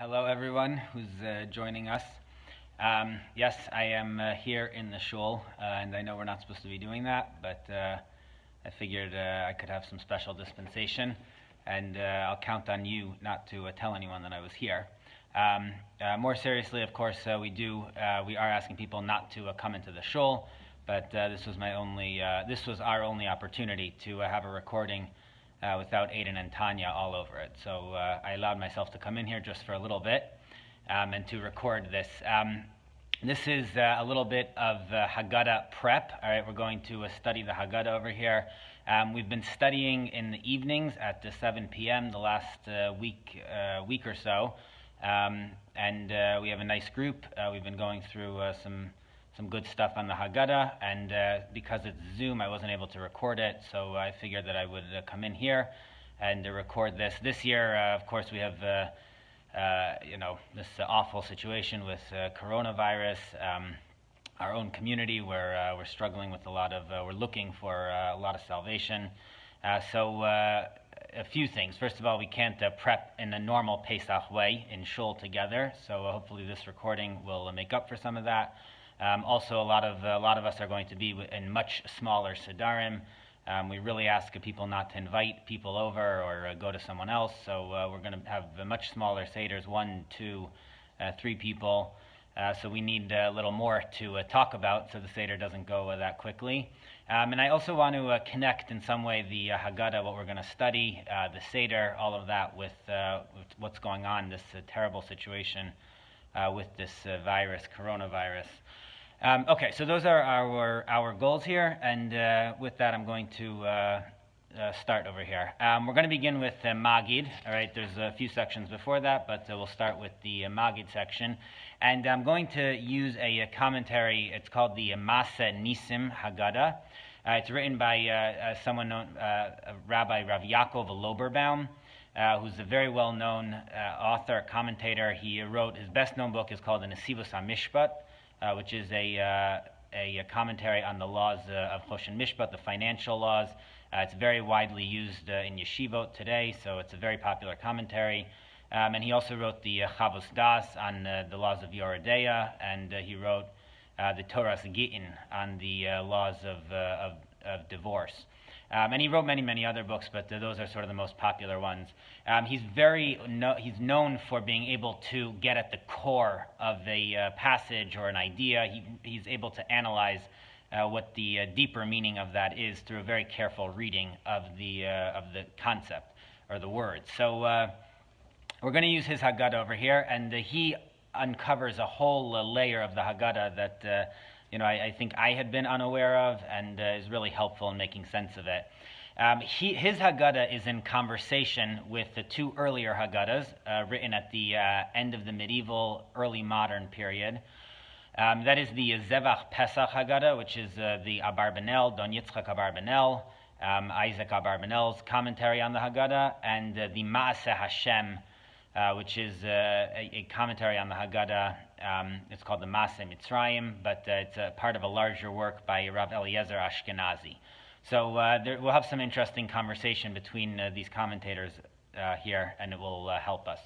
Hello, everyone who's joining us. Yes, I am here in the shul, and I know we're not supposed to be doing that, but I figured I could have some special dispensation, and I'll count on you not to tell anyone that I was here. More seriously, of course, we are asking people not to come into the shul, but this was our only opportunity to have a recording without Aiden and Tanya all over it. So I allowed myself to come in here just for a little bit and to record this. This is a little bit of Haggadah prep. All right, we're going to study the Haggadah over here. We've been studying in the evenings at 7 p.m. the last week or so, and we have a nice group. We've been going through some good stuff on the Haggadah, and because it's Zoom, I wasn't able to record it, so I figured that I would come in here and record this. This year, of course, we have this awful situation with coronavirus. Our own community, we're struggling with we're looking for a lot of salvation. So a few things. First of all, we can't prep in a normal Pesach way in shul together, so hopefully this recording will make up for some of that. Also, a lot of us are going to be in much smaller sedarim. We really ask people not to invite people over or go to someone else. So we're going to have much smaller seders, 1, 2, 3 people. So we need a little more to talk about, so the seder doesn't go that quickly. And I also want to connect in some way the Haggadah, what we're going to study, the seder, all of that with what's going on, this terrible situation with this coronavirus. Okay, so those are our goals here, and with that I'm going to start over here. We're going to begin with Maggid. All right, there's a few sections before that, but we'll start with the Maggid section. And I'm going to use a commentary. It's called the Maseh Nisim Haggadah. It's written by someone known, Rabbi Rav Yaakov Loberbaum, who's a very well-known author, commentator. He wrote, his best-known book is called the Nesivos HaMishpat, which is a commentary on the laws of Choshen Mishpat, the financial laws. It's very widely used in yeshivot today, so it's a very popular commentary. And he also wrote the Chavos Das on the laws of Yoredeya, and he wrote the Torah's Gittin on the laws of divorce. And he wrote many other books, but those are sort of the most popular ones. He's known for being able to get at the core of a passage or an idea. He's able to analyze what the deeper meaning of that is through a very careful reading of the concept or the words. So we're going to use his Haggadah over here, and he uncovers a whole layer of the Haggadah that I think I had been unaware of, and is really helpful in making sense of it. His Haggadah is in conversation with the two earlier Haggadahs, written at the end of the medieval, early modern period. That is the Zevach Pesach Haggadah, which is the Abarbanel, Don Yitzchak Abarbanel, Isaac Abarbanel's commentary on the Haggadah, and the Maaseh Hashem, which is a commentary on the Haggadah. It's called the Maaseh Mitzrayim, but it's a part of a larger work by Rav Eliezer Ashkenazi. So we'll have some interesting conversation between these commentators here, and it will help us.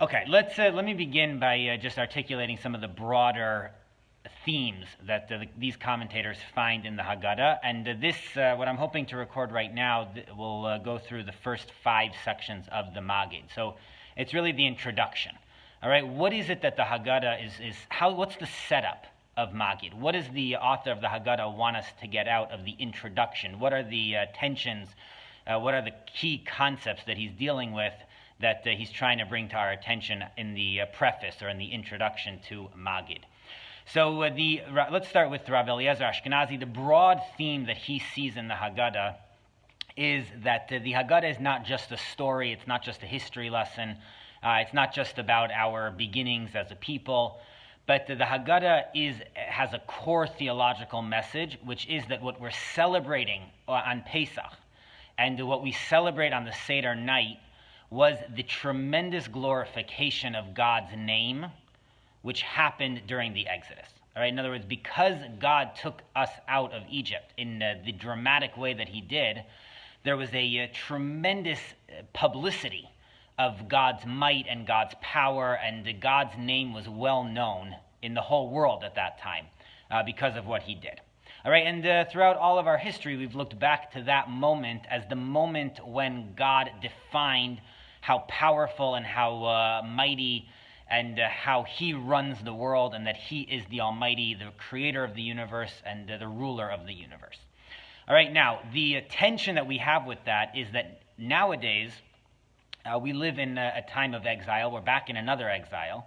Okay, let me begin by just articulating some of the broader themes that these commentators find in the Haggadah. And this, what I'm hoping to record right now, will go through the first 5 sections of the Maggid. So it's really the introduction. All right, what is it that the Haggadah what's the setup of Maggid? What does the author of the Haggadah want us to get out of the introduction? What are the tensions? What are the key concepts that he's dealing with that he's trying to bring to our attention in the preface or in the introduction to Maggid? So let's start with Rav Eliezer Ashkenazi. The broad theme that he sees in the Haggadah is that the Haggadah is not just a story, it's not just a history lesson, it's not just about our beginnings as a people, but the Haggadah has a core theological message, which is that what we're celebrating on Pesach and what we celebrate on the Seder night was the tremendous glorification of God's name, which happened during the Exodus. All right, in other words, because God took us out of Egypt in the dramatic way that he did, there was a tremendous publicity of God's might and God's power, and God's name was well known in the whole world at that time because of what he did. All right, and throughout all of our history, we've looked back to that moment as the moment when God defined how powerful and how mighty and how he runs the world, and that he is the Almighty, the creator of the universe, and the ruler of the universe. All right, now, the tension that we have with that is that nowadays, we live in a time of exile. We're back in another exile.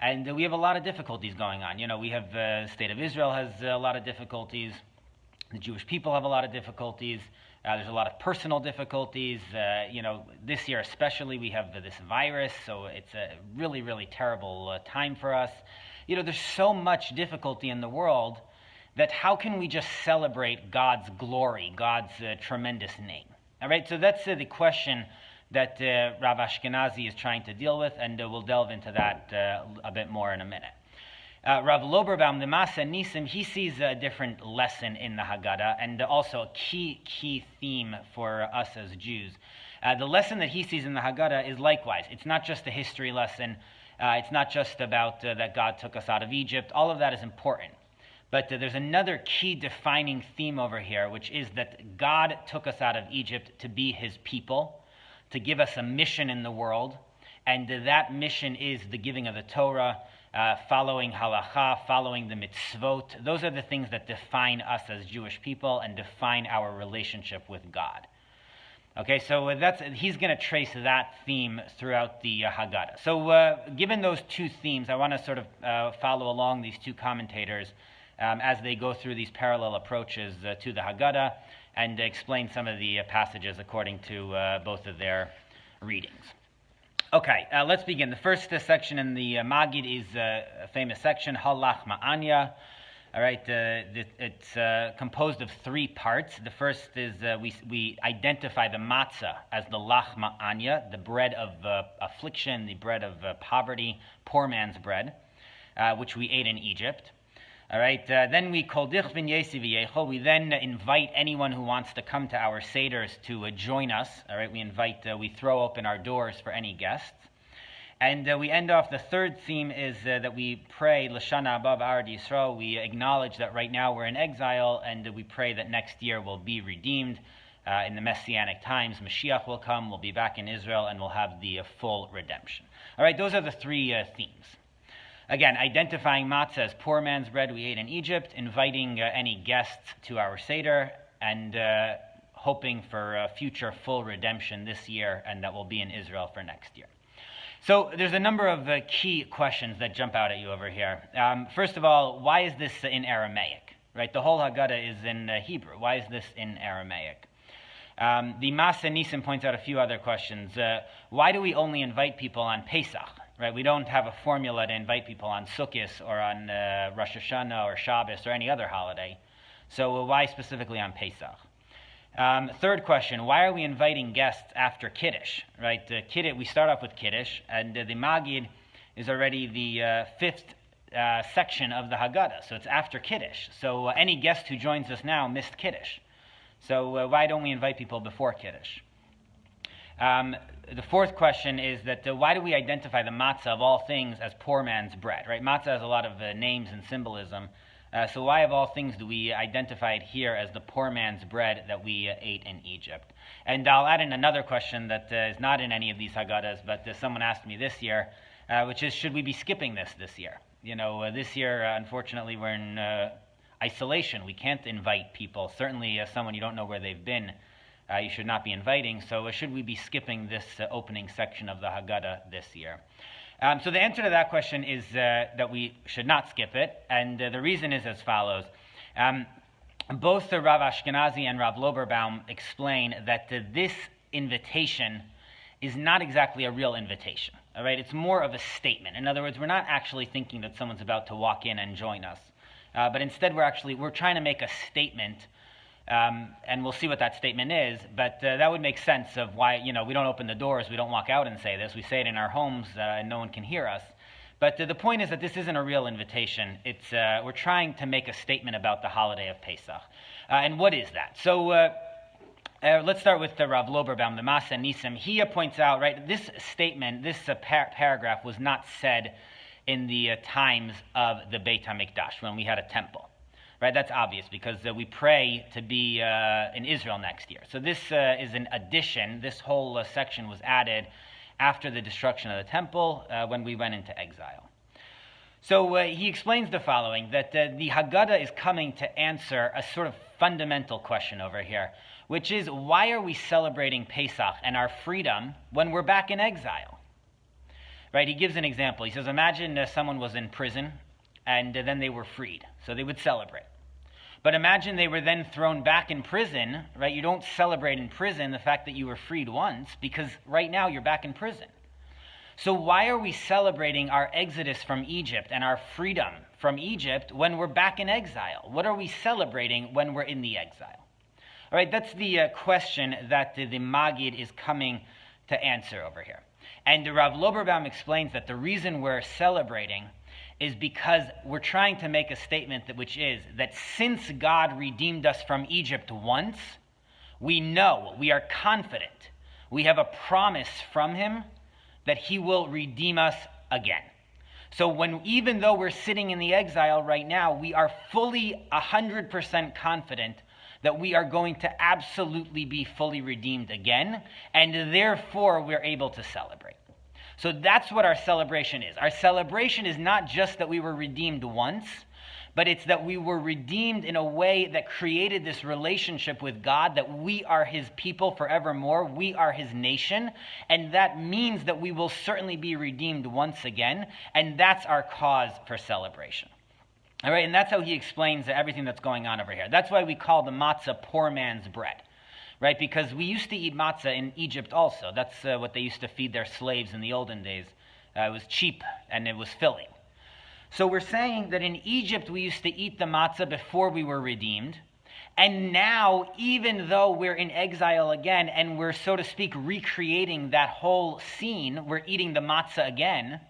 And we have a lot of difficulties going on. We have the state of Israel has a lot of difficulties. The Jewish people have a lot of difficulties. There's a lot of personal difficulties. This year especially, we have this virus, so it's a really, really terrible time for us. There's so much difficulty in the world that how can we just celebrate God's glory, God's tremendous name? All right, so that's the question that Rav Ashkenazi is trying to deal with, and we'll delve into that a bit more in a minute. Rav Loberbaum, the Masa Nisim, he sees a different lesson in the Haggadah, and also a key theme for us as Jews. The lesson that he sees in the Haggadah is likewise. It's not just a history lesson. It's not just about that God took us out of Egypt. All of that is important. But there's another key defining theme over here, which is that God took us out of Egypt to be his people, to give us a mission in the world, and that mission is the giving of the Torah, following halacha, following the mitzvot. Those are the things that define us as Jewish people and define our relationship with God. Okay, so he's going to trace that theme throughout the Haggadah. So given those two themes, I want to sort of follow along these two commentators as they go through these parallel approaches to the Haggadah, and explain some of the passages according to both of their readings. Okay, let's begin. The first section in the Maggid is a famous section, Halach Ma'anya. All right, it's composed of three parts. The first is we identify the matzah as the lach ma'anya, the bread of affliction, the bread of poverty, poor man's bread, which we ate in Egypt. All right, then we koldich v'nyesi v'yechol. We then invite anyone who wants to come to our seders to join us. All right, we throw open our doors for any guests. And we end off, the third theme is that we pray, L'shana haba b'arad Yisrael. We acknowledge that right now we're in exile, and we pray that next year we'll be redeemed in the Messianic times. Mashiach will come, we'll be back in Israel, and we'll have the full redemption. All right, those are the three themes. Again, identifying matzah as poor man's bread we ate in Egypt, inviting any guests to our Seder, and hoping for future full redemption this year, and that we'll be in Israel for next year. So there's a number of key questions that jump out at you over here. First of all, why is this in Aramaic? Right, the whole Haggadah is in Hebrew. Why is this in Aramaic? The Masa Nisim points out a few other questions. Why do we only invite people on Pesach? Right, we don't have a formula to invite people on Sukkot or on Rosh Hashanah or Shabbos or any other holiday. So why specifically on Pesach? Third question, why are we inviting guests after Kiddush? Right, we start off with Kiddush, and the Maggid is already the fifth section of the Haggadah, so it's after Kiddush. So any guest who joins us now missed Kiddush. So why don't we invite people before Kiddush? The fourth question is that why do we identify the matzah of all things as poor man's bread? Right, matzah has a lot of names and symbolism. So why of all things do we identify it here as the poor man's bread that we ate in Egypt? And I'll add in another question that is not in any of these Haggadahs, but someone asked me this year, which is, should we be skipping this year? This year, unfortunately, we're in isolation. We can't invite people. Certainly someone you don't know where they've been, you should not be inviting. So should we be skipping this opening section of the Haggadah this year? So the answer to that question is that we should not skip it, and the reason is as follows. Both Rav Ashkenazi and Rav Loberbaum explain that this invitation is not exactly a real invitation. All right, it's more of a statement. In other words, we're not actually thinking that someone's about to walk in and join us, but instead we're trying to make a statement. And we'll see what that statement is, but that would make sense of why, we don't open the doors, we don't walk out and say this, we say it in our homes and no one can hear us. But the point is that this isn't a real invitation. It's we're trying to make a statement about the holiday of Pesach. And what is that? So Let's start with Rav Loberbaum, the Masa Nisim. He points out, right, this statement, this paragraph was not said in the times of the Beit HaMikdash, when we had a temple. Right, that's obvious because we pray to be in Israel next year. So this is an addition. This whole section was added after the destruction of the temple when we went into exile. So he explains the following, that the Haggadah is coming to answer a sort of fundamental question over here, which is, why are we celebrating Pesach and our freedom when we're back in exile? Right, he gives an example. He says, imagine someone was in prison and then they were freed, so they would celebrate. But imagine they were then thrown back in prison, right? You don't celebrate in prison the fact that you were freed once, because right now you're back in prison. So why are we celebrating our exodus from Egypt and our freedom from Egypt when we're back in exile? What are we celebrating when we're in the exile? All right, that's the question that the Maggid is coming to answer over here. And Rav Loberbaum explains that the reason we're celebrating is because we're trying to make a statement which is that since God redeemed us from Egypt once, we know, we are confident, we have a promise from him that he will redeem us again. So even though we're sitting in the exile right now, we are fully 100% confident that we are going to absolutely be fully redeemed again, and therefore we're able to celebrate. So that's what our celebration is. Our celebration is not just that we were redeemed once, but it's that we were redeemed in a way that created this relationship with God, that we are his people forevermore, we are his nation, and that means that we will certainly be redeemed once again, and that's our cause for celebration. All right, and that's how he explains everything that's going on over here. That's why we call the matzah poor man's bread. Right, because we used to eat matzah in Egypt also. That's what they used to feed their slaves in the olden days. It was cheap and it was filling. So we're saying that in Egypt we used to eat the matzah before we were redeemed. And now, even though we're in exile again and we're, so to speak, recreating that whole scene, we're eating the matzah again,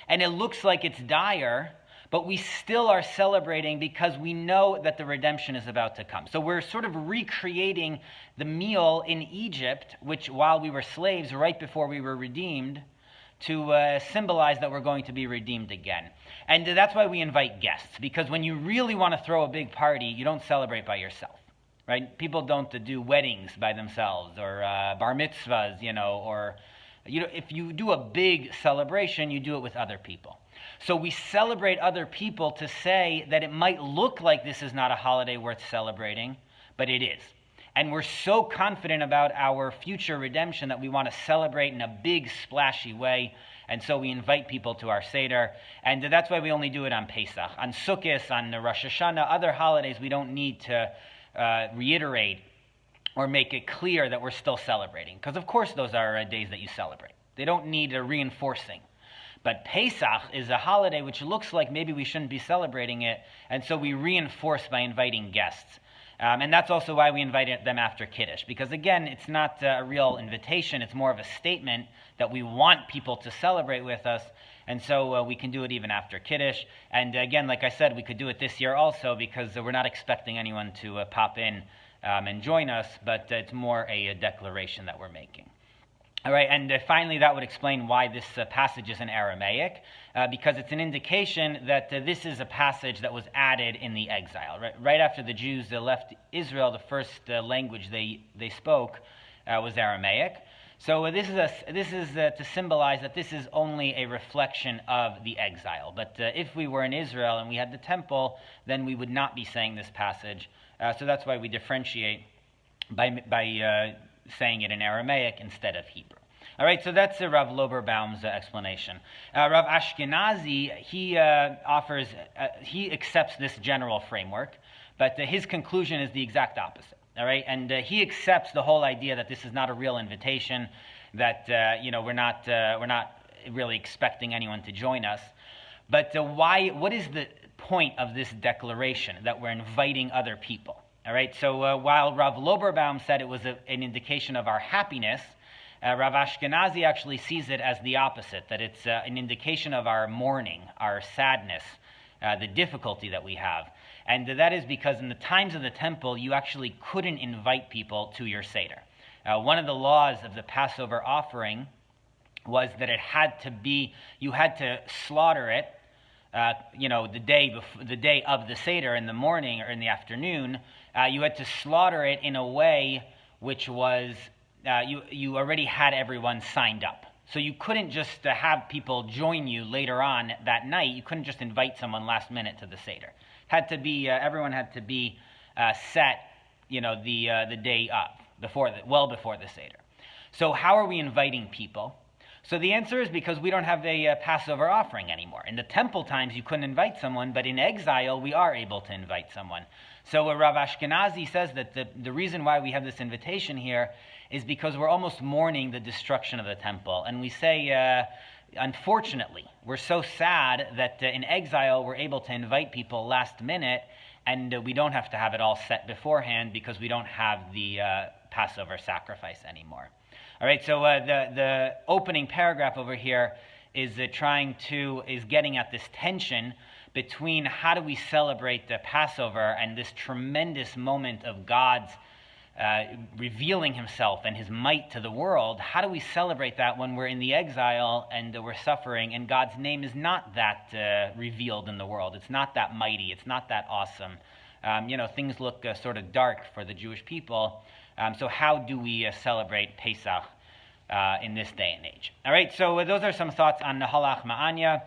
and it looks like it's dire, but we still are celebrating because we know that the redemption is about to come. So we're sort of recreating the meal in Egypt, which while we were slaves, right before we were redeemed, to symbolize that we're going to be redeemed again. And that's why we invite guests, because when you really want to throw a big party, you don't celebrate by yourself, right? People don't do weddings by themselves or bar mitzvahs, or if you do a big celebration, you do it with other people. So we celebrate other people to say that it might look like this is not a holiday worth celebrating, but it is. And we're so confident about our future redemption that we want to celebrate in a big, splashy way. And so we invite people to our Seder. And that's why we only do it on Pesach. On Sukkot, on Rosh Hashanah, other holidays, we don't need to reiterate or make it clear that we're still celebrating. Because, of course, those are days that you celebrate. They don't need a reinforcing. But Pesach is a holiday which looks like maybe we shouldn't be celebrating it, and so we reinforce by inviting guests. And that's also why we invite them after Kiddush, because again, it's not a real invitation, it's more of a statement that we want people to celebrate with us, and so we can do it even after Kiddush. And again, like I said, we could do it this year also, because we're not expecting anyone to pop in and join us, but it's more a declaration that we're making. All right, and finally, that would explain why this passage is in Aramaic, because it's an indication that this is a passage that was added in the exile. Right after the Jews left Israel, the first language they spoke was Aramaic. So this is to symbolize that this is only a reflection of the exile. But if we were in Israel and we had the temple, then we would not be saying this passage. So that's why we differentiate by saying it in Aramaic instead of Hebrew. All right, so that's Rav Loberbaum's explanation. Rav Ashkenazi, he accepts this general framework, but his conclusion is the exact opposite. All right, and he accepts the whole idea that this is not a real invitation, that we're not really expecting anyone to join us. But why? What is the point of this declaration that we're inviting other people? All right, so while Rav Loberbaum said it was an indication of our happiness, Rav Ashkenazi actually sees it as the opposite, that it's an indication of our mourning, our sadness, the difficulty that we have. And that is because in the times of the temple, you actually couldn't invite people to your Seder. One of the laws of the Passover offering was that you had to slaughter it, the day of the Seder in the morning or in the afternoon. You had to slaughter it in a way which was, you already had everyone signed up. So you couldn't just have people join you later on that night. You couldn't just invite someone last minute to the Seder. Everyone had to be set, the day up, before the Seder. So how are we inviting people? So the answer is because we don't have a Passover offering anymore. In the temple times, you couldn't invite someone, but in exile, we are able to invite someone. So Rav Ashkenazi says that the reason why we have this invitation here is because we're almost mourning the destruction of the temple. And we say, unfortunately, we're so sad that in exile, we're able to invite people last minute, and we don't have to have it all set beforehand because we don't have the Passover sacrifice anymore. All right, so the opening paragraph over here is getting at this tension between how do we celebrate the Passover and this tremendous moment of God's revealing himself and his might to the world. How do we celebrate that when we're in the exile and we're suffering and God's name is not that revealed in the world? It's not that mighty. It's not that awesome. Things look sort of dark for the Jewish people. So how do we celebrate Pesach in this day and age? All right, so those are some thoughts on Nahalach Ma'anya.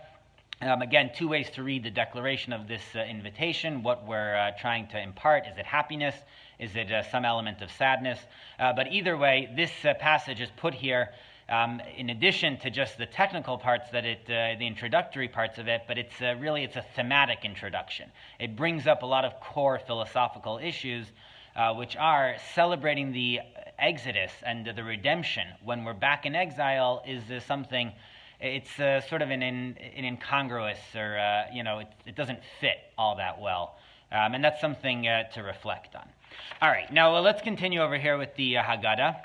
Again, two ways to read the declaration of this invitation. What we're trying to impart. Is it happiness? Is it some element of sadness? But either way, this passage is put here in addition to just the technical parts the introductory parts of it, but it's a thematic introduction. It brings up a lot of core philosophical issues, which are celebrating the Exodus and the redemption when we're back in exile is something. It's sort of an incongruous, or it doesn't fit all that well, and that's something to reflect on. All right, now let's continue over here with the Haggadah.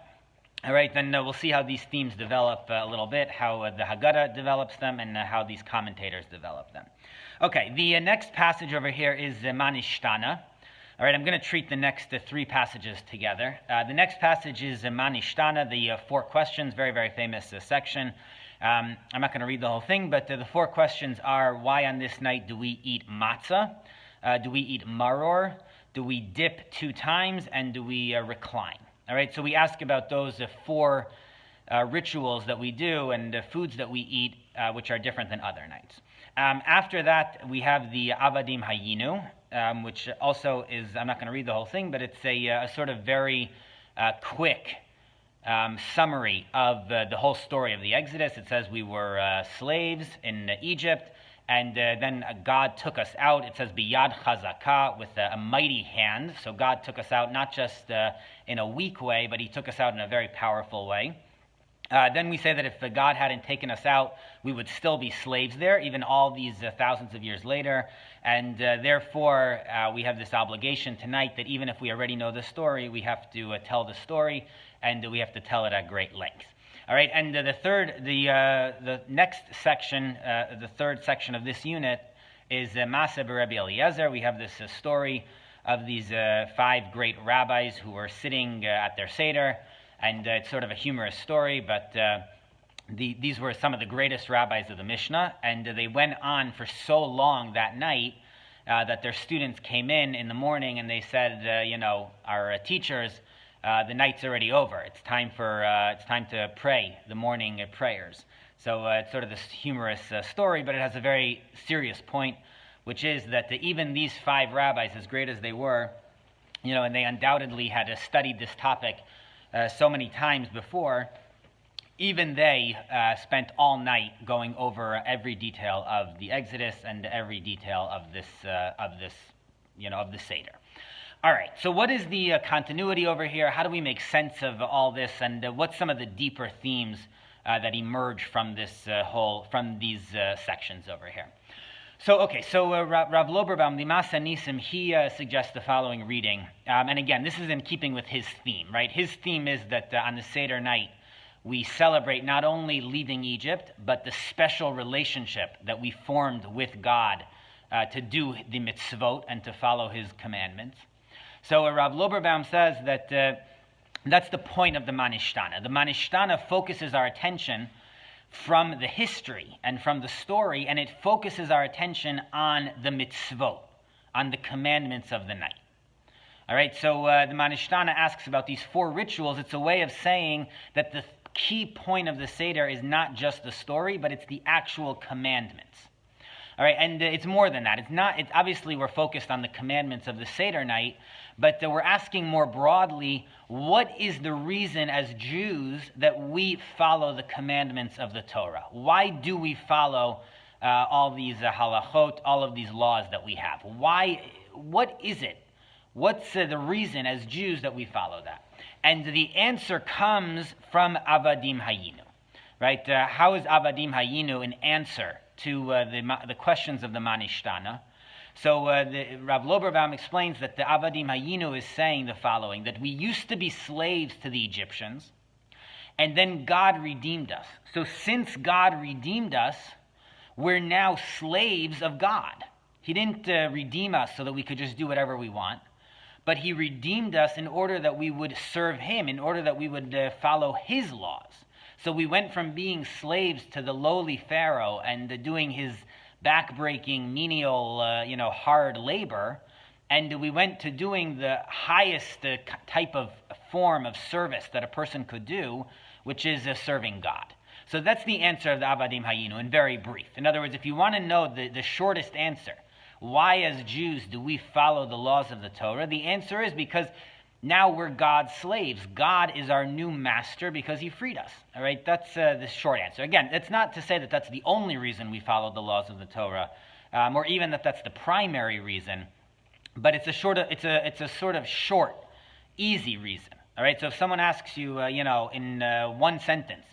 All right, then we'll see how these themes develop a little bit, how the Haggadah develops them, and how these commentators develop them. Okay, the next passage over here is Manishtana. All right, I'm going to treat the next three passages together. The next passage is Manishtana, the four questions, very, very famous section. I'm not going to read the whole thing, but the four questions are: why on this night do we eat matzah? Do we eat maror? Do we dip 2 times? And do we recline? All right, so we ask about those four rituals that we do and foods that we eat, which are different than other nights. After that, we have the Avadim Hayinu, which also is, I'm not going to read the whole thing, but it's a sort of very quick summary of the whole story of the Exodus. It says we were slaves in Egypt, and then God took us out. It says biyad chazakah, with a mighty hand. So God took us out not just in a weak way, but he took us out in a very powerful way. Then we say that if God hadn't taken us out, we would still be slaves there, even all these thousands of years later. And therefore, we have this obligation tonight that even if we already know the story, we have to tell the story, and we have to tell it at great length. All right, and the next section, the third section of this unit is Maseh B'Rebbe Eliezer. We have this story of these 5 great rabbis who were sitting at their Seder, and it's sort of a humorous story, but these were some of the greatest rabbis of the Mishnah, and they went on for so long that night that their students came in the morning and they said, our teachers, the night's already over. It's time to pray the morning prayers. So it's sort of this humorous story, but it has a very serious point, which is that even these 5 rabbis, as great as they were, and they undoubtedly had studied this topic so many times before, even they spent all night going over every detail of the Exodus and every detail of the Seder. All right, so what is the continuity over here? How do we make sense of all this, and what's some of the deeper themes that emerge from these sections over here? So Rav Loberbaum, the Masa Nisim, he suggests the following reading. And again, this is in keeping with his theme, right? His theme is that on the Seder night, we celebrate not only leaving Egypt, but the special relationship that we formed with God to do the mitzvot and to follow his commandments. So Rav Loberbaum says that that's the point of the Manishtana. The Manishtana focuses our attention from the history and from the story, and it focuses our attention on the mitzvot, on the commandments of the night. All right, so the Manishtana asks about these 4 rituals. It's a way of saying that the key point of the Seder is not just the story, but it's the actual commandments. All right, and it's more than that. It's obviously we're focused on the commandments of the Seder night, but we're asking more broadly, what is the reason as Jews that we follow the commandments of the Torah? Why do we follow all these halachot, all of these laws that we have? Why? What is it? What's the reason as Jews that we follow that? And the answer comes from Avadim Hayinu, right? How is Avadim Hayinu an answer to the questions of the Manishtana? So Rav Loberbaum explains that the Avadim Hayinu is saying the following, that we used to be slaves to the Egyptians, and then God redeemed us. So since God redeemed us, we're now slaves of God. He didn't redeem us so that we could just do whatever we want, but he redeemed us in order that we would serve him, in order that we would follow his laws. So we went from being slaves to the lowly Pharaoh and doing his back-breaking, menial, hard labor, and we went to doing the highest type of form of service that a person could do, which is serving God. So that's the answer of the Avadim Hayinu, in very brief. In other words, if you want to know the shortest answer, why as Jews do we follow the laws of the Torah, the answer is because now we're God's slaves. God is our new master because he freed us. All right, that's the short answer. Again, it's not to say that that's the only reason we follow the laws of the Torah, or even that that's the primary reason, but it's a sort of short, easy reason. All right, so if someone asks you, in one sentence,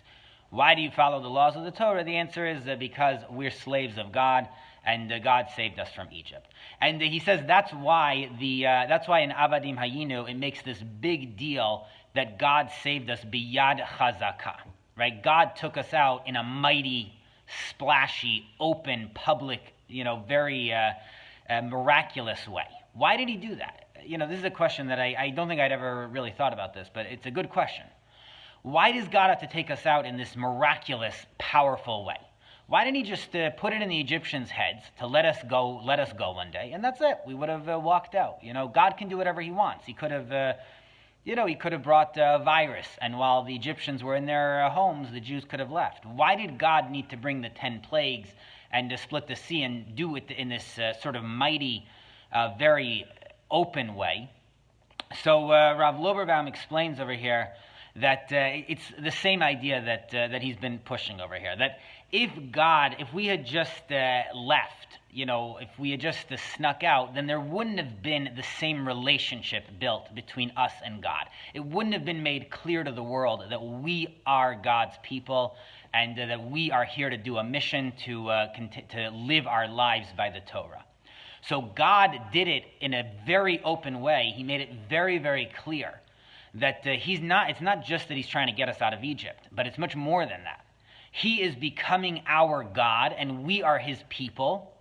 why do you follow the laws of the Torah? The answer is because we're slaves of God, and God saved us from Egypt. And he says that's why in Avadim Hayinu it makes this big deal that God saved us biyad chazaka, right? God took us out in a mighty, splashy, open, public, very miraculous way. Why did he do that? This is a question that I don't think I'd ever really thought about this, but it's a good question. Why does God have to take us out in this miraculous, powerful way? Why didn't he just put it in the Egyptians' heads to let us go one day, and that's it? We would have walked out. God can do whatever he wants. He could have, he could have brought a virus, and while the Egyptians were in their homes, the Jews could have left. Why did God need to bring the 10 plagues and to split the sea and do it in this sort of mighty, very open way? So Rav Loberbaum explains over here that it's the same idea that he's been pushing over here, that if we had just left, if we had just snuck out, then there wouldn't have been the same relationship built between us and God. It wouldn't have been made clear to the world that we are God's people and that we are here to do a mission to live our lives by the Torah. So God did it in a very open way. He made it very, very clear that it's not just that he's trying to get us out of Egypt, but it's much more than that. He is becoming our God, and we are his people,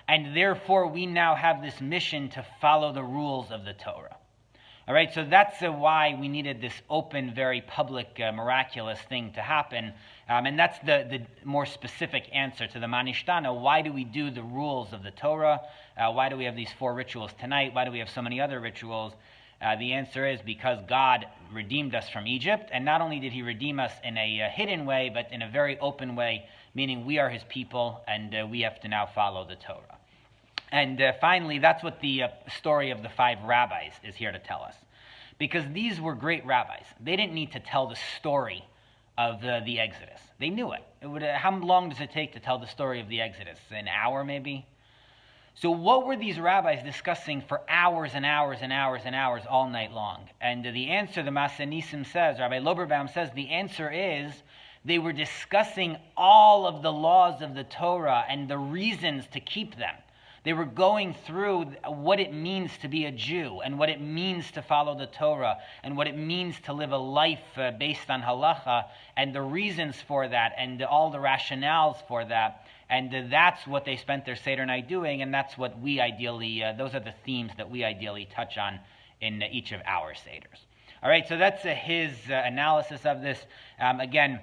and therefore we now have this mission to follow the rules of the Torah. All right, so that's why we needed this open, very public, miraculous thing to happen, and that's the more specific answer to the Manishtana. Why do we do the rules of the Torah? Why do we have these 4 rituals tonight? Why do we have so many other rituals? The answer is because God redeemed us from Egypt, and not only did he redeem us in a hidden way, but in a very open way, meaning we are his people, and we have to now follow the Torah. And finally, that's what the story of the 5 rabbis is here to tell us. Because these were great rabbis. They didn't need to tell the story of the Exodus. They knew it. How long does it take to tell the story of the Exodus? An hour, maybe? So what were these rabbis discussing for hours and hours and hours and hours all night long? And the answer, the Masenissim says, Rabbi Loberbaum says, the answer is they were discussing all of the laws of the Torah and the reasons to keep them. They were going through what it means to be a Jew and what it means to follow the Torah and what it means to live a life based on halacha and the reasons for that and all the rationales for that. And that's what they spent their Seder night doing, and that's what we ideally, those are the themes that we ideally touch on in each of our Seders. All right, so that's his analysis of this. Again,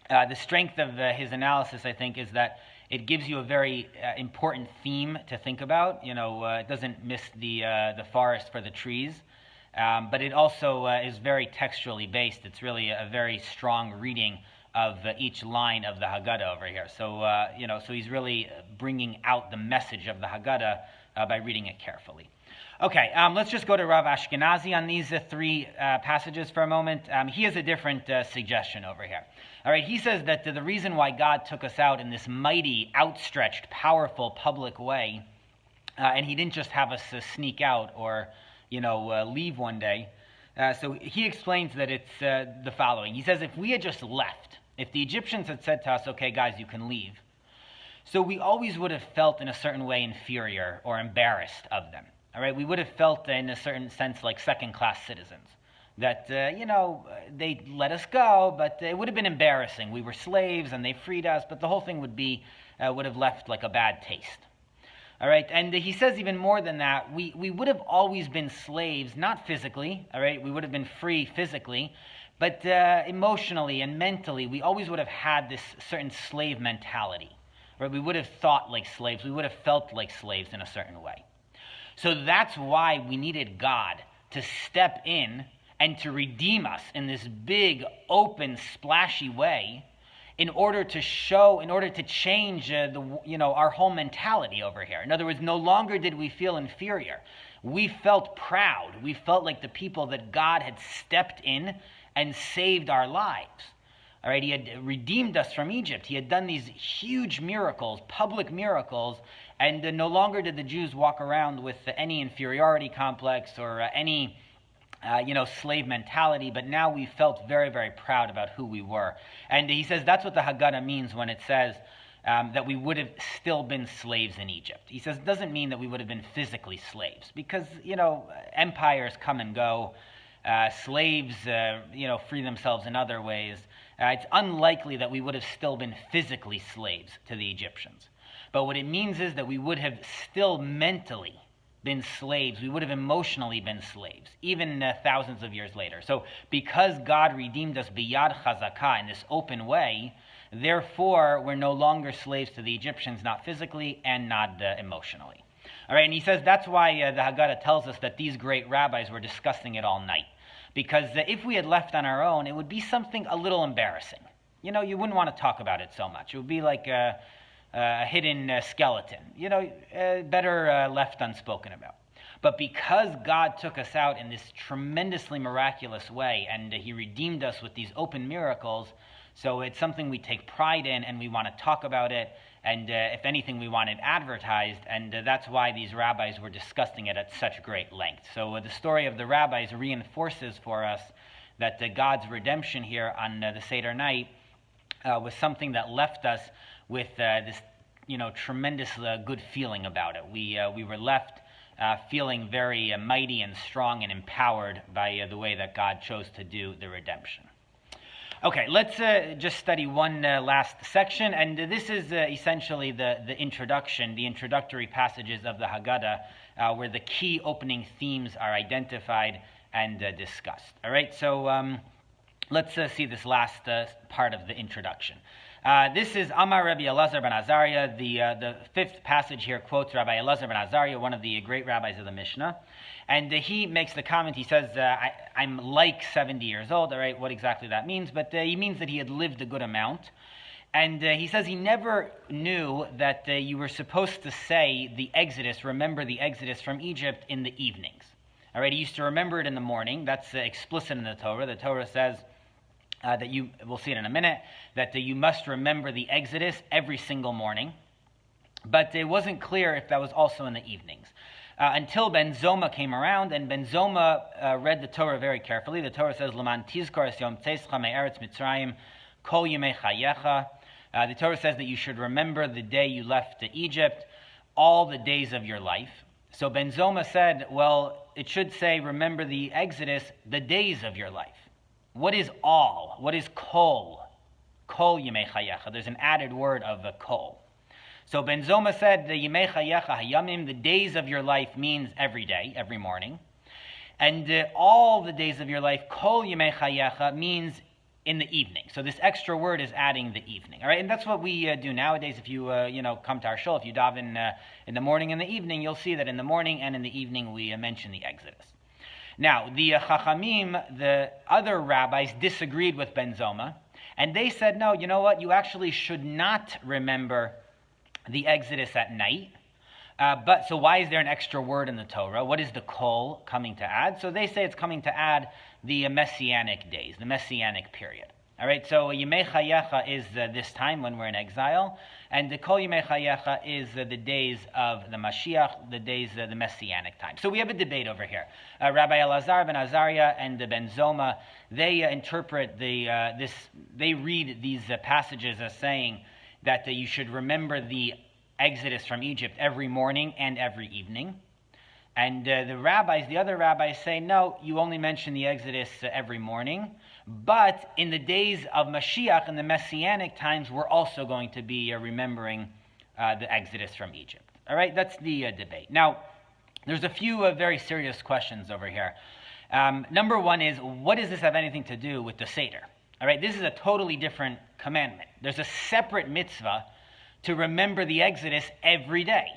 the strength of his analysis, I think, is that it gives you a very important theme to think about. It doesn't miss the forest for the trees, but it also is very textually based. It's really a very strong reading of each line of the Haggadah over here. So, so he's really bringing out the message of the Haggadah by reading it carefully. Okay, let's just go to Rav Ashkenazi on these three passages for a moment. He has a different suggestion over here. All right, he says that the reason why God took us out in this mighty, outstretched, powerful, public way, and he didn't just have us sneak out or, leave one day. So he explains that it's the following. He says if we had just left, if the Egyptians had said to us, okay, guys, you can leave, so we always would have felt in a certain way inferior or embarrassed of them. All right, we would have felt in a certain sense like second-class citizens. That, they let us go, but it would have been embarrassing. We were slaves and they freed us, but the whole thing would have left like a bad taste. All right, and he says even more than that, we would have always been slaves, not physically, all right, we would have been free physically, but emotionally and mentally, we always would have had this certain slave mentality. Right? We would have thought like slaves, we would have felt like slaves in a certain way. So that's why we needed God to step in and to redeem us in this big, open, splashy way in order to change our whole mentality over here. In other words, no longer did we feel inferior. We felt proud. We felt like the people that God had stepped in and saved our lives. All right, he had redeemed us from Egypt. He had done these huge miracles, public miracles, and no longer did the Jews walk around with any inferiority complex or any, slave mentality, but now we felt very, very proud about who we were. And he says that's what the Haggadah means when it says that we would have still been slaves in Egypt. He says it doesn't mean that we would have been physically slaves because, empires come and go. Slaves, free themselves in other ways. It's unlikely that we would have still been physically slaves to the Egyptians. But what it means is that we would have still mentally been slaves. We would have emotionally been slaves, even thousands of years later. So because God redeemed us biyad chazakah in this open way, therefore we're no longer slaves to the Egyptians, not physically and not emotionally. All right, and he says that's why the Haggadah tells us that these great rabbis were discussing it all night. Because if we had left on our own, it would be something a little embarrassing. You wouldn't want to talk about it so much. It would be like a hidden skeleton. Better left unspoken about. But because God took us out in this tremendously miraculous way, and he redeemed us with these open miracles, so it's something we take pride in, and we want to talk about it, and if anything, we want it advertised, and that's why these rabbis were discussing it at such great length. So the story of the rabbis reinforces for us that God's redemption here on the Seder night was something that left us with this, tremendous good feeling about it. We were left feeling very mighty and strong and empowered by the way that God chose to do the redemption. Okay, let's just study one last section, and this is essentially the introduction, the introductory passages of the Haggadah, where the key opening themes are identified and discussed. All right, so let's see this last part of the introduction. This is Amar Rabbi Elazar ben Azariah. The fifth passage here quotes Rabbi Elazar ben Azariah, one of the great rabbis of the Mishnah. And he makes the comment, he says, I'm like 70 years old. All right, what exactly that means? But he means that he had lived a good amount. And he says he never knew that you were supposed to say the Exodus, remember the Exodus from Egypt in the evenings. All right, he used to remember it in the morning. That's explicit in the Torah. The Torah says that we'll see it in a minute, that you must remember the Exodus every single morning. But it wasn't clear if that was also in the evenings. Until Ben Zoma came around, and Ben Zoma read the Torah very carefully. The Torah says, "L'man tizkor es yom tzescha me'eretz Mitzrayim kol yemei chayecha." The Torah says that you should remember the day you left Egypt all the days of your life. So Ben Zoma said, well, it should say, remember the Exodus, the days of your life. What is all? What is kol? Kol yimei chayecha. There's an added word of kol. So Ben Zoma said, the yimei chayecha hayamim, the days of your life means every day, every morning. And all the days of your life, kol yimei chayecha, means in the evening. So this extra word is adding the evening. All right, and that's what we do nowadays. If you come to our shul, if you daven in the morning and the evening, you'll see that in the morning and in the evening we mention the Exodus. Now, the Chachamim, the other rabbis, disagreed with Ben Zoma, and they said, no, you know what? You actually should not remember the Exodus at night. But so why is there an extra word in the Torah? What is the kol coming to add? So they say it's coming to add the Messianic days, the Messianic period. All right, so Yimei Chayecha is this time when we're in exile, and the Kol Yimei Chayecha is the days of the Mashiach, the days of the Messianic time. So we have a debate over here. Rabbi Elazar ben Azariah and Ben Zoma, they interpret they read these passages as saying that you should remember the Exodus from Egypt every morning and every evening. And the other rabbis say, no, you only mention the Exodus every morning, but in the days of Mashiach, in the Messianic times, we're also going to be remembering the Exodus from Egypt. All right, that's the debate. Now, there's a few very serious questions over here. Number one is, what does this have anything to do with the Seder? All right, this is a totally different commandment. There's a separate mitzvah to remember the Exodus every day.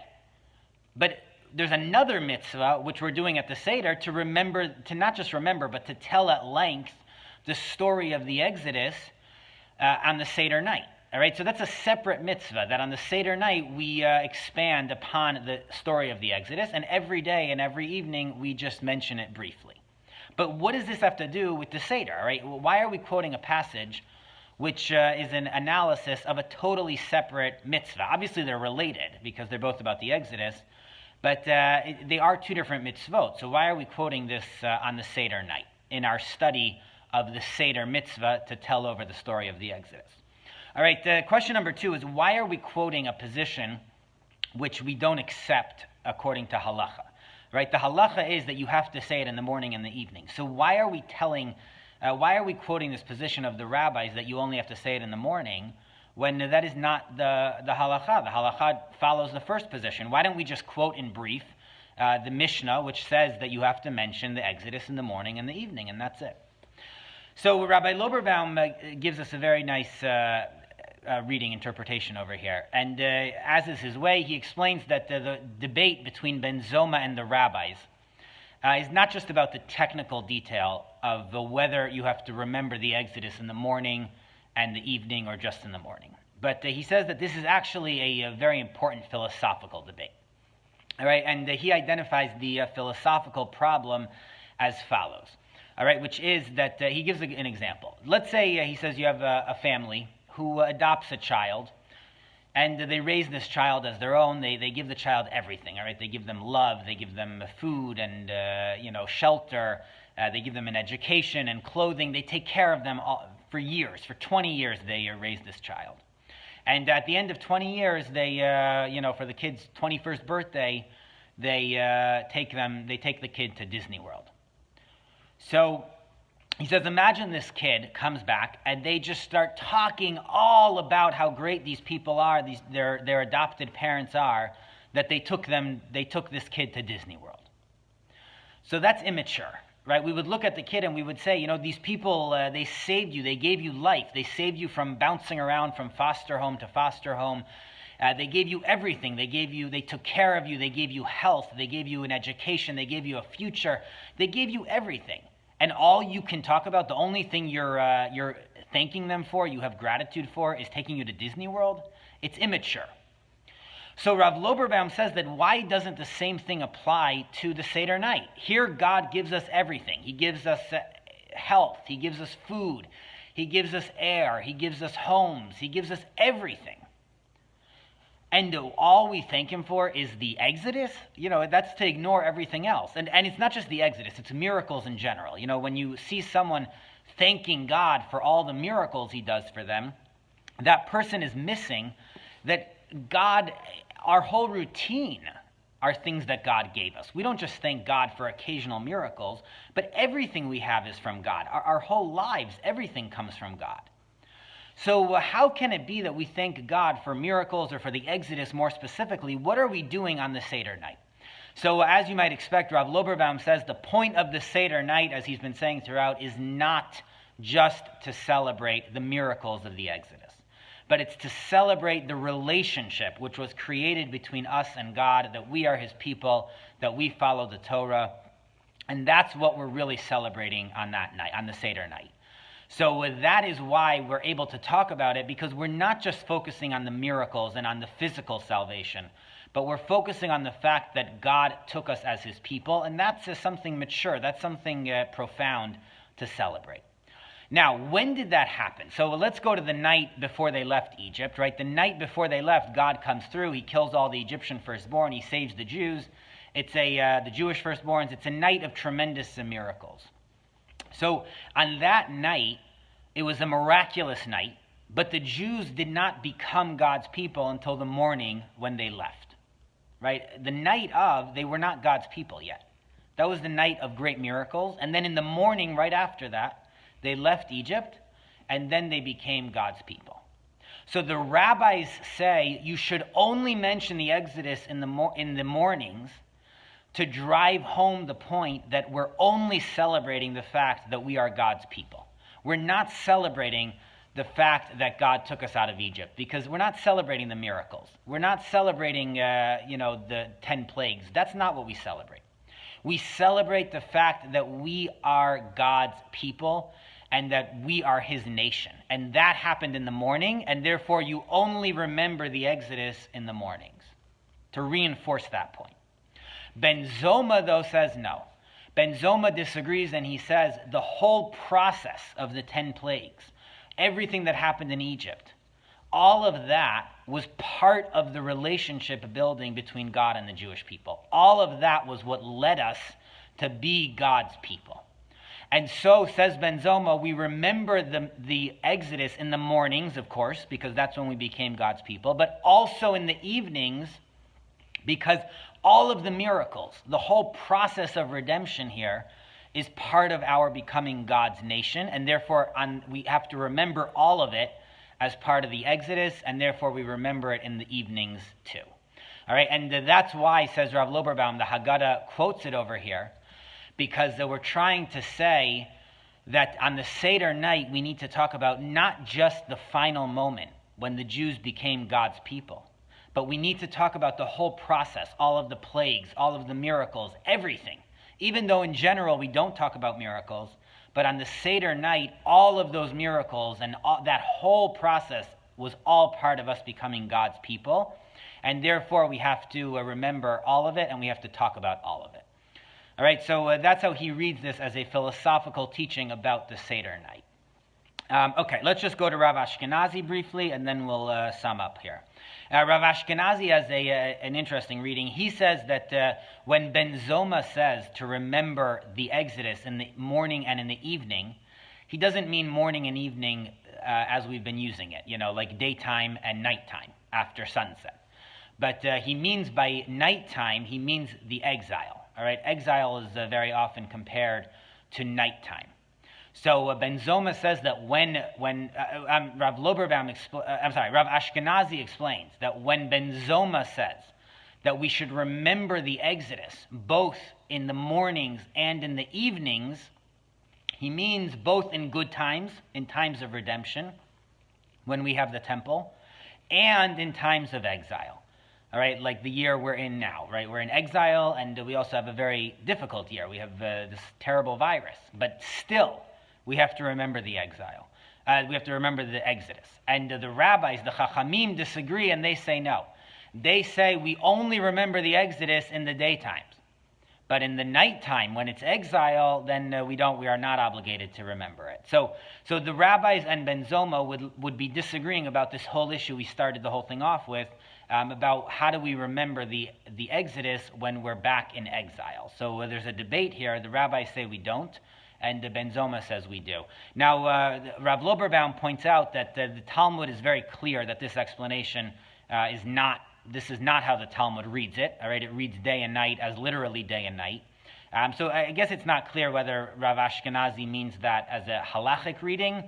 But there's another mitzvah, which we're doing at the Seder, to not just remember, but to tell at length the story of the Exodus on the Seder night. All right, so that's a separate mitzvah, that on the Seder night we expand upon the story of the Exodus, and every day and every evening we just mention it briefly. But what does this have to do with the Seder? All right, why are we quoting a passage which is an analysis of a totally separate mitzvah? Obviously they're related because they're both about the Exodus, but they are two different mitzvot. So why are we quoting this on the Seder night in our study of the Seder mitzvah to tell over the story of the Exodus? All right, question number two is, why are we quoting a position which we don't accept according to halacha? Right, the halacha is that you have to say it in the morning and the evening. So why are we quoting this position of the rabbis that you only have to say it in the morning when that is not the halacha? The halacha follows the first position. Why don't we just quote in brief the Mishnah, which says that you have to mention the Exodus in the morning and the evening, and that's it. So Rabbi Loberbaum gives us a very nice reading interpretation over here. And as is his way, he explains that the debate between Ben Zoma and the rabbis is not just about the technical detail of whether you have to remember the Exodus in the morning and the evening or just in the morning. But he says that this is actually a very important philosophical debate. All right, and he identifies the philosophical problem as follows. All right, which is that he gives an example. Let's say he says you have a family who adopts a child, and they raise this child as their own. They give the child everything. All right, they give them love, they give them food and shelter. They give them an education and clothing. They take care of them for years. For 20 years, they raise this child. And at the end of 20 years, they, for the kid's 21st birthday, they take the kid to Disney World. So he says, imagine this kid comes back and they just start talking all about how great these people are, their adopted parents are, that they took this kid to Disney World. So that's immature, right? We would look at the kid and we would say, these people, they saved you, they gave you life, they saved you from bouncing around from foster home to foster home. They gave you everything. They took care of you. They gave you health. They gave you an education. They gave you a future. They gave you everything. And all you can talk about, the only thing you're thanking them for, you have gratitude for, is taking you to Disney World? It's immature. So Rav Loberbaum says that why doesn't the same thing apply to the Seder night? Here God gives us everything. He gives us health. He gives us food. He gives us air. He gives us homes. He gives us everything. And all we thank him for is the Exodus? That's to ignore everything else. And it's not just the Exodus, it's miracles in general. When you see someone thanking God for all the miracles he does for them, that person is missing that God, our whole routine are things that God gave us. We don't just thank God for occasional miracles, but everything we have is from God. Our whole lives, everything comes from God. So how can it be that we thank God for miracles or for the Exodus more specifically? What are we doing on the Seder night? So as you might expect, Rav Loberbaum says the point of the Seder night, as he's been saying throughout, is not just to celebrate the miracles of the Exodus, but it's to celebrate the relationship which was created between us and God, that we are his people, that we follow the Torah, and that's what we're really celebrating on that night, on the Seder night. So that is why we're able to talk about it, because we're not just focusing on the miracles and on the physical salvation, but we're focusing on the fact that God took us as his people, and that's something mature, that's something profound to celebrate. Now, when did that happen? So let's go to the night before they left Egypt, right? The night before they left, God comes through, he kills all the Egyptian firstborn, he saves the Jews. It's the Jewish firstborns. It's a night of tremendous miracles. So on that night, it was a miraculous night, but the Jews did not become God's people until the morning when they left, right? The night of, they were not God's people yet. That was the night of great miracles. And then in the morning, right after that, they left Egypt, and then they became God's people. So the rabbis say you should only mention the Exodus in the mornings to drive home the point that we're only celebrating the fact that we are God's people. We're not celebrating the fact that God took us out of Egypt, because we're not celebrating the miracles. We're not celebrating, the 10 plagues. That's not what we celebrate. We celebrate the fact that we are God's people and that we are his nation. And that happened in the morning, and therefore you only remember the Exodus in the mornings, to reinforce that point. Ben Zoma, though, says no. Ben Zoma disagrees, and he says the whole process of the 10 plagues, everything that happened in Egypt, all of that was part of the relationship building between God and the Jewish people. All of that was what led us to be God's people. And so, says Ben Zoma, we remember the Exodus in the mornings, of course, because that's when we became God's people, but also in the evenings, because all of the miracles, the whole process of redemption here is part of our becoming God's nation, and therefore we have to remember all of it as part of the Exodus, and therefore we remember it in the evenings too. All right, and that's why, says Rav Loberbaum, the Haggadah quotes it over here, because we're trying to say that on the Seder night we need to talk about not just the final moment when the Jews became God's people, but we need to talk about the whole process, all of the plagues, all of the miracles, everything. Even though in general we don't talk about miracles, but on the Seder night, all of those miracles and that whole process was all part of us becoming God's people. And therefore we have to remember all of it, and we have to talk about all of it. All right, so that's how he reads this as a philosophical teaching about the Seder night. Okay, let's just go to Rav Ashkenazi briefly, and then we'll sum up here. Rav Ashkenazi has an interesting reading. He says that when Ben Zoma says to remember the Exodus in the morning and in the evening, he doesn't mean morning and evening as we've been using it, like daytime and nighttime after sunset. But he means by nighttime, he means the exile. All right, exile is very often compared to nighttime. So Ben Zoma says that Rav Ashkenazi explains that when Ben Zoma says that we should remember the Exodus both in the mornings and in the evenings, he means both in good times, in times of redemption, when we have the temple, and in times of exile. All right, like the year we're in now, right? We're in exile, and we also have a very difficult year. We have this terrible virus, but still, we have to remember the exile. We have to remember the Exodus. And the rabbis, the Chachamim, disagree, and they say no. They say we only remember the Exodus in the daytimes. But in the nighttime, when it's exile, then we are not obligated to remember it. So the rabbis and Ben Zoma would be disagreeing about this whole issue we started the whole thing off with, about how do we remember the Exodus when we're back in exile. So there's a debate here. The rabbis say we don't, and Ben Zoma says we do. Now, Rav Loberbaum points out that the Talmud is very clear that this explanation this is not how the Talmud reads it. All right, it reads day and night as literally day and night. So I guess it's not clear whether Rav Ashkenazi means that as a halachic reading,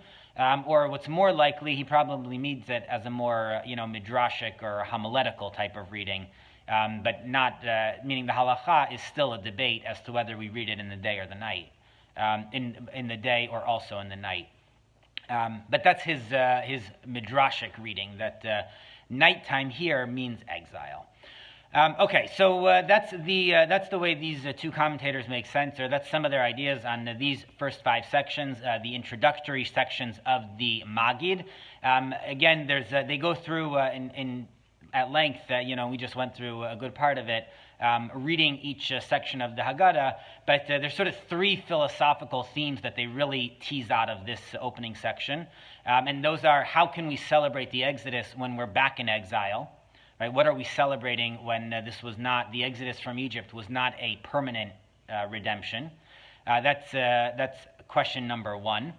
or what's more likely, he probably means it as a more midrashic or homiletical type of reading, but not meaning the halacha is still a debate as to whether we read it in the day or the night, in the day or also in the night. But that's his midrashic reading, that nighttime here means exile. Okay, so that's the way these two commentators make sense, or that's some of their ideas on these first 5 sections, the introductory sections of the Maggid. Again, they go through at length. We just went through a good part of it, reading each section of the Haggadah, but there's sort of 3 philosophical themes that they really tease out of this opening section, and those are: how can we celebrate the Exodus when we're back in exile? Right? What are we celebrating when the Exodus from Egypt was not a permanent redemption? That's question number 1.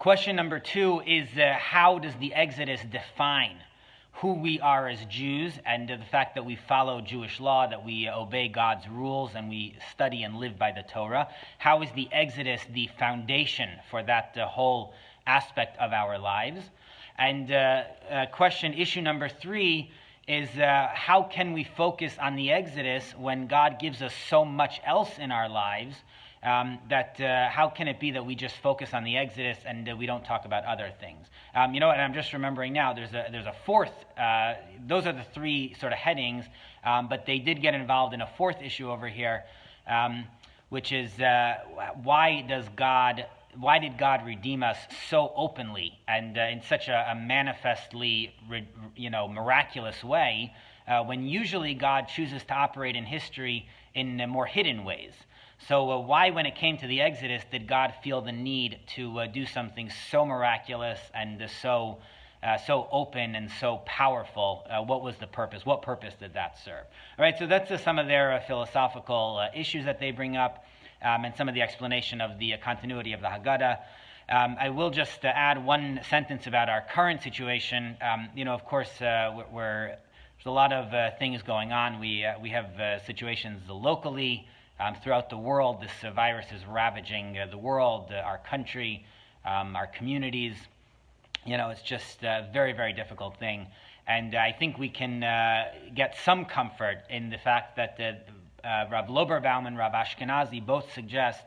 Question number 2 is how does the Exodus define who we are as Jews, and the fact that we follow Jewish law, that we obey God's rules, and we study and live by the Torah? How is the Exodus the foundation for that whole aspect of our lives? And issue number 3 is how can we focus on the Exodus when God gives us so much else in our lives, how can it be that we just focus on the Exodus and we don't talk about other things? And I'm just remembering now, there's a fourth, those are the 3 sort of headings, but they did get involved in a 4th issue over here, which is why did God redeem us so openly and in such a manifestly, miraculous way, when usually God chooses to operate in history in more hidden ways? So why, when it came to the Exodus, did God feel the need to do something so miraculous and so open and so powerful? What was the purpose? What purpose did that serve? All right, so that's some of their philosophical issues that they bring up. And some of the explanation of the continuity of the Haggadah. I will just add 1 sentence about our current situation. Of course, there's a lot of things going on. We have situations locally throughout the world. This virus is ravaging the world, our country, our communities. It's just a very, very difficult thing. And I think we can get some comfort in the fact that Rav Loberbaum and Rav Ashkenazi both suggest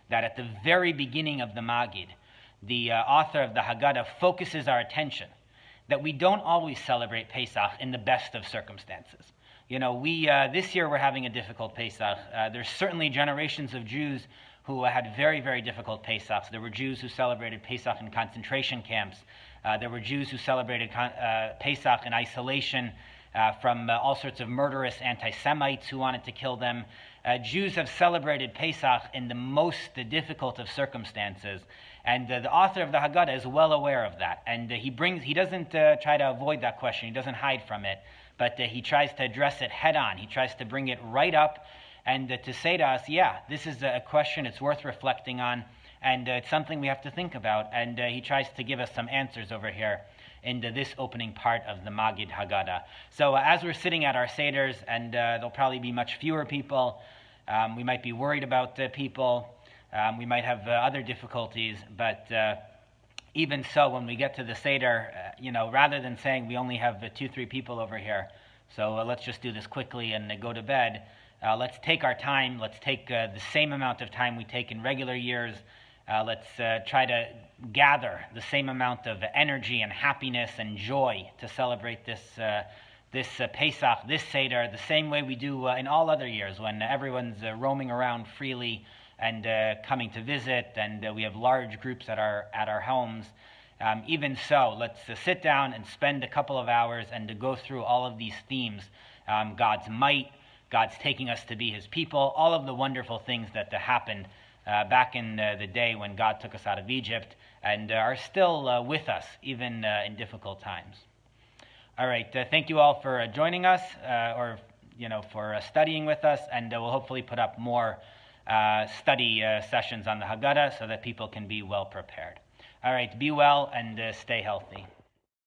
that at the very beginning of the Maggid, the author of the Haggadah focuses our attention that we don't always celebrate Pesach in the best of circumstances. This year we're having a difficult Pesach. There's certainly generations of Jews who had very, very difficult Pesachs. There were Jews who celebrated Pesach in concentration camps. There were Jews who celebrated Pesach in isolation from all sorts of murderous anti-Semites who wanted to kill them. Jews have celebrated Pesach in the most difficult of circumstances, and the author of the Haggadah is well aware of that. And he doesn't try to avoid that question. He doesn't hide from it, but he tries to address it head on. He tries to bring it right up and to say to us, yeah, this is a question it's worth reflecting on, and it's something we have to think about. And he tries to give us some answers over here into this opening part of the Maggid Haggadah. So as we're sitting at our seders, and there'll probably be much fewer people, we might be worried about people, we might have other difficulties, but even so, when we get to the seder, rather than saying we only have 2-3 people over here, so let's just do this quickly and go to bed, let's take our time, let's take the same amount of time we take in regular years. Let's try to gather the same amount of energy and happiness and joy to celebrate this Pesach, this Seder, the same way we do in all other years when everyone's roaming around freely and coming to visit, and we have large groups at our homes. Even so, let's sit down and spend a couple of hours and to go through all of these themes, God's might, God's taking us to be His people, all of the wonderful things that happened back in the day when God took us out of Egypt and are still with us even in difficult times. All right, thank you all for joining us for studying with us, and we'll hopefully put up more study sessions on the Haggadah so that people can be well prepared. All right, be well and stay healthy.